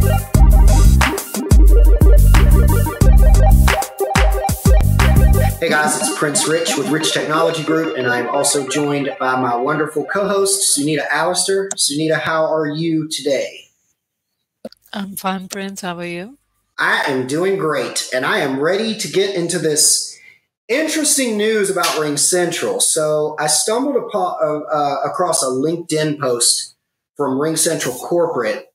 Hey guys, it's Prince Rich with Rich Technology Group, and I'm also joined by my wonderful co-host, Sunita Alister. Sunita, how are you today? I'm fine, Prince. How are you? I am doing great, and I am ready to get into this interesting news about RingCentral. So I stumbled across a LinkedIn post from RingCentral Corporate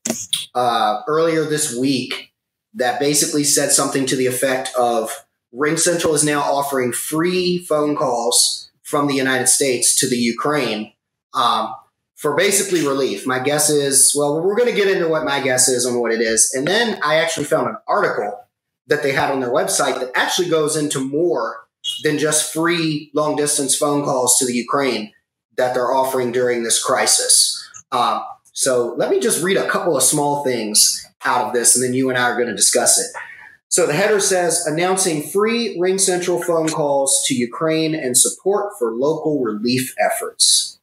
earlier this week that basically said something to the effect of RingCentral is now offering free phone calls from the United States to the Ukraine for basically relief. My guess is, well, we're going to get into what my guess is on what it is. And then I actually found an article that they had on their website that actually goes into more than just free long distance phone calls to the Ukraine that they're offering during this crisis. So let me just read a couple of small things out of this, and then you and I are going to discuss it. So the header says, announcing free RingCentral phone calls to Ukraine and support for local relief efforts.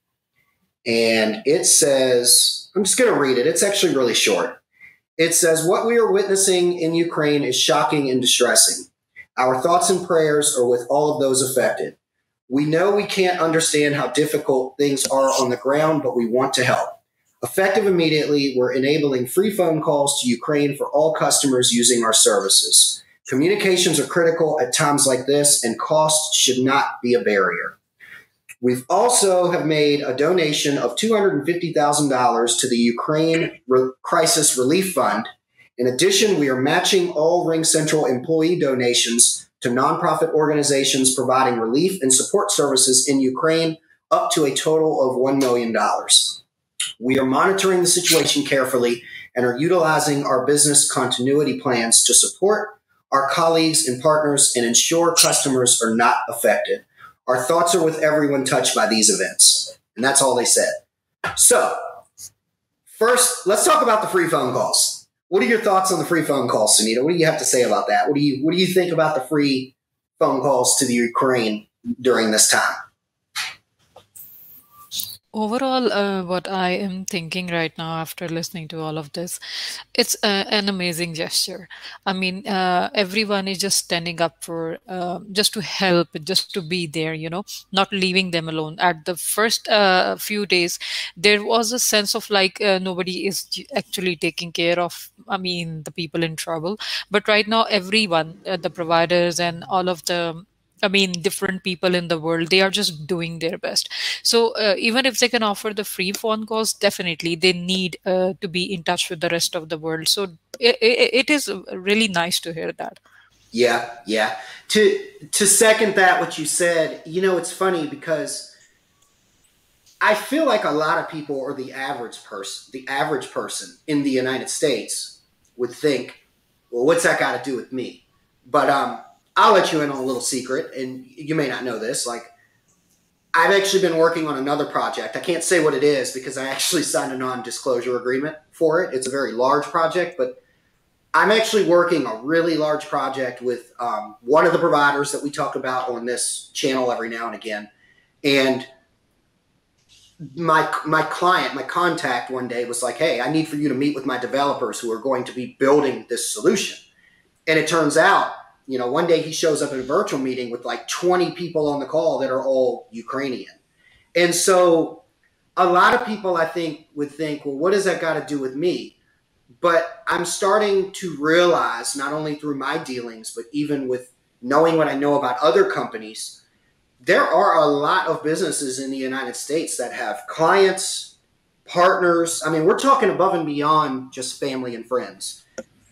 And it says, I'm just going to read it. It's actually really short. It says, what we are witnessing in Ukraine is shocking and distressing. Our thoughts and prayers are with all of those affected. We know we can't understand how difficult things are on the ground, but we want to help. Effective immediately, we're enabling free phone calls to Ukraine for all customers using our services. Communications are critical at times like this, and cost should not be a barrier. We've also have made a donation of $250,000 to the Ukraine Crisis Relief Fund. In addition, we are matching all RingCentral employee donations to nonprofit organizations providing relief and support services in Ukraine up to a total of $1 million. We are monitoring the situation carefully and are utilizing our business continuity plans to support our colleagues and partners and ensure customers are not affected. Our thoughts are with everyone touched by these events. And that's all they said. So, first, let's talk about the free phone calls. What are your thoughts on the free phone calls, Sunita? What do you have to say about that? What do you think about the free phone calls to the Ukraine during this time? Overall, what I am thinking right now after listening to all of this, it's an amazing gesture. I mean, everyone is just standing up for just to help, just to be there, not leaving them alone. At the first few days, there was a sense of like nobody is actually taking care of, I mean, the people in trouble. But right now, everyone, the providers and all of the I mean, different people in the world, they are just doing their best. So even if they can offer the free phone calls, definitely they need to be in touch with the rest of the world. So it is really nice to hear that. Yeah, yeah. To second that, what you said, it's funny because I feel like a lot of people, or the average person in the United States would think, well, what's that got to do with me? But I'll let you in on a little secret, and you may not know this. Like, I've actually been working on another project. I can't say what it is because I actually signed a non-disclosure agreement for it. It's a very large project, but I'm actually working a really large project with one of the providers that we talk about on this channel every now and again. And my client, my contact one day was like, hey, I need for you to meet with my developers who are going to be building this solution. And it turns out, one day he shows up at a virtual meeting with like 20 people on the call that are all Ukrainian. And so a lot of people, I think, would think, well, what does that got to do with me? But I'm starting to realize, not only through my dealings, but even with knowing what I know about other companies, there are a lot of businesses in the United States that have clients, partners. I mean, we're talking above and beyond just family and friends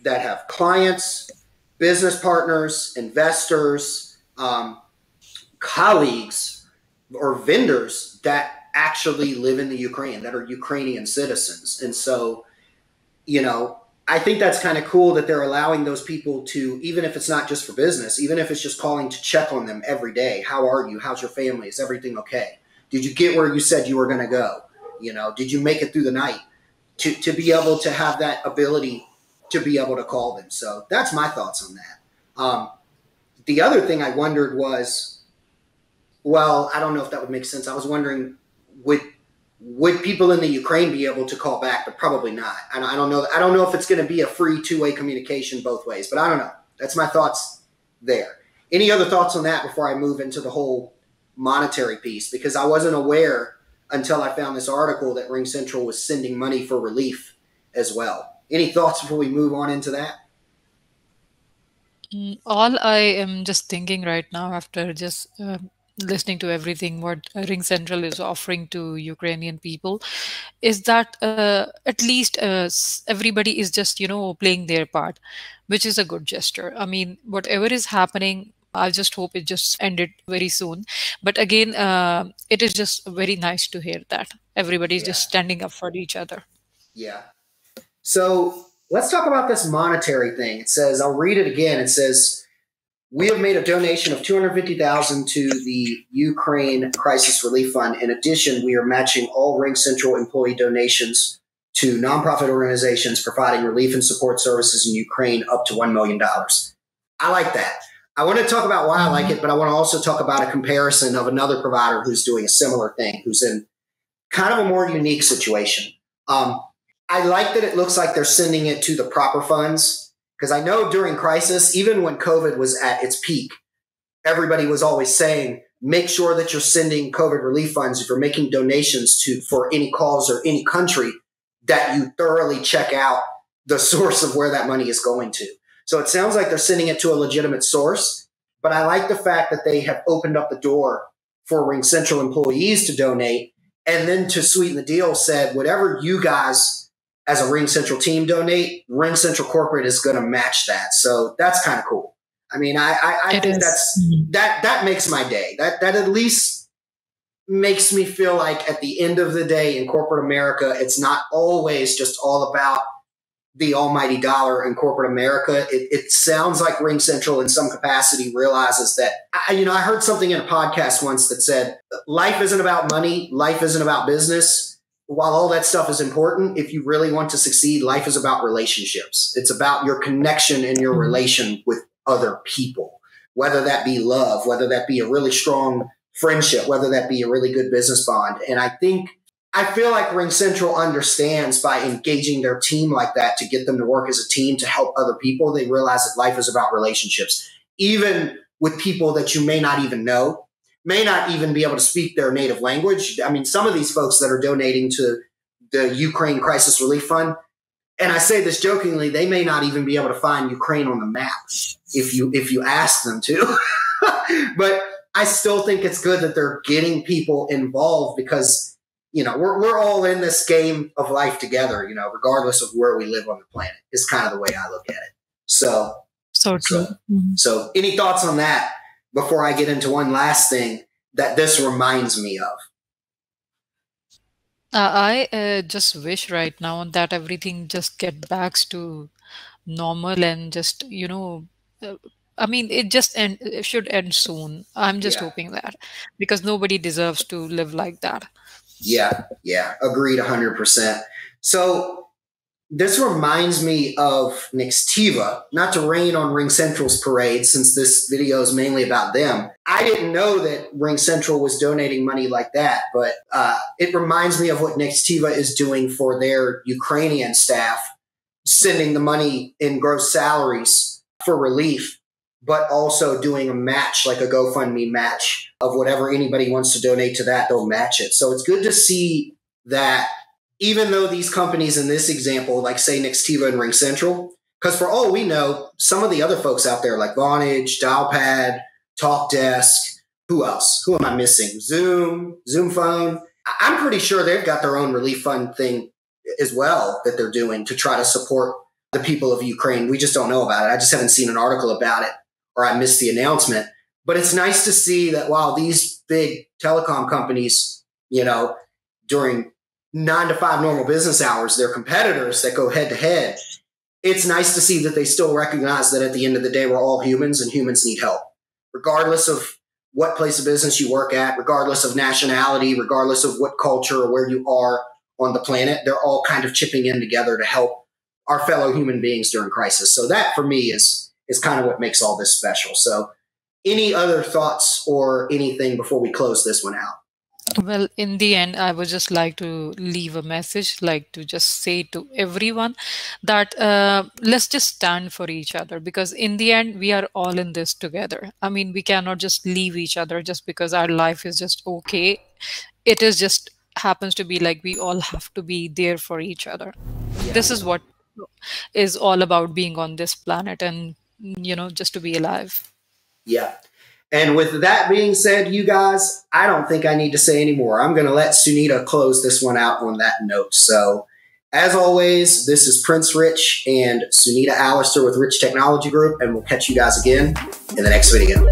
that have clients, business partners, investors, colleagues, or vendors that actually live in the Ukraine, that are Ukrainian citizens. And so, I think that's kind of cool that they're allowing those people to, even if it's not just for business, even if it's just calling to check on them every day. How are you? How's your family? Is everything okay? Did you get where you said you were going to go? Did you make it through the night? To be able to have that ability to be able to call them. So that's my thoughts on that. The other thing I wondered was, well, I don't know if that would make sense. I was wondering, would Would people in the Ukraine be able to call back? But probably not. I don't know. I don't know if it's going to be a free two-way communication both ways, but I don't know. That's my thoughts there. Any other thoughts on that before I move into the whole monetary piece? Because I wasn't aware until I found this article that RingCentral was sending money for relief as well. Any thoughts before we move on into that? All I am just thinking right now after just listening to everything what RingCentral is offering to Ukrainian people is that at least everybody is just, playing their part, which is a good gesture. I mean, whatever is happening, I'll just hope it just ended very soon. But again, it is just very nice to hear that everybody is Yeah. just standing up for each other. Yeah. So let's talk about this monetary thing. It says, I'll read it again. It says, we have made a donation of $250,000 to the Ukraine Crisis Relief Fund. In addition, we are matching all RingCentral employee donations to nonprofit organizations providing relief and support services in Ukraine up to $1 million. I like that. I want to talk about why I like it, but I want to also talk about a comparison of another provider who's doing a similar thing, who's in kind of a more unique situation. I like that it looks like they're sending it to the proper funds, because I know during crisis, even when COVID was at its peak, everybody was always saying, make sure that you're sending COVID relief funds. If you're making donations for any cause or any country, that you thoroughly check out the source of where that money is going to. So it sounds like they're sending it to a legitimate source, but I like the fact that they have opened up the door for RingCentral employees to donate, and then to sweeten the deal said, whatever you guys as a RingCentral team donate, RingCentral corporate is going to match that. So that's kind of cool. I mean, I think that makes my day. That at least makes me feel like at the end of the day in corporate America, it's not always just all about the almighty dollar in corporate America. It sounds like RingCentral in some capacity realizes that, I heard something in a podcast once that said, life isn't about money. Life isn't about business. While all that stuff is important, if you really want to succeed, life is about relationships. It's about your connection and your relation with other people, whether that be love, whether that be a really strong friendship, whether that be a really good business bond. And I feel like RingCentral understands by engaging their team like that to get them to work as a team to help other people. They realize that life is about relationships, even with people that you may not even know, may not even be able to speak their native language. I mean, some of these folks that are donating to the Ukraine Crisis Relief Fund, and I say this jokingly, they may not even be able to find Ukraine on the map if you ask them to. But I still think it's good that they're getting people involved because we're all in this game of life together, regardless of where we live on the planet, is kind of the way I look at it. So true. So any thoughts on that before I get into one last thing that this reminds me of? I just wish right now that everything just get back to normal and just, I mean, it should end soon. I'm just Yeah. hoping that because nobody deserves to live like that. Yeah. Agreed 100%. So this reminds me of Nextiva, not to rain on RingCentral's parade since this video is mainly about them. I didn't know that RingCentral was donating money like that, but it reminds me of what Nextiva is doing for their Ukrainian staff, sending the money in gross salaries for relief, but also doing a match, like a GoFundMe match of whatever anybody wants to donate to that, they'll match it. So it's good to see that even though these companies in this example, like say Nextiva and RingCentral, because for all we know, some of the other folks out there like Vonage, Dialpad, TalkDesk, who else? Who am I missing? Zoom Phone. I'm pretty sure they've got their own relief fund thing as well that they're doing to try to support the people of Ukraine. We just don't know about it. I just haven't seen an article about it, or I missed the announcement. But it's nice to see that while these big telecom companies, during 9 to 5 normal business hours, their competitors that go head to head, it's nice to see that they still recognize that at the end of the day, we're all humans and humans need help, regardless of what place of business you work at, regardless of nationality, regardless of what culture or where you are on the planet. They're all kind of chipping in together to help our fellow human beings during crisis. So that for me is kind of what makes all this special. So any other thoughts or anything before we close this one out? Well, in the end, I would just like to leave a message, like to just say to everyone that let's just stand for each other, because in the end, we are all in this together. I mean, we cannot just leave each other just because our life is just okay. It is just happens to be like we all have to be there for each other. Yeah. This is what is all about being on this planet, and just to be alive. Yeah. And with that being said, you guys, I don't think I need to say any more. I'm going to let Sunita close this one out on that note. So, as always, this is Prince Rich and Sunita Alister with Rich Technology Group, and we'll catch you guys again in the next video.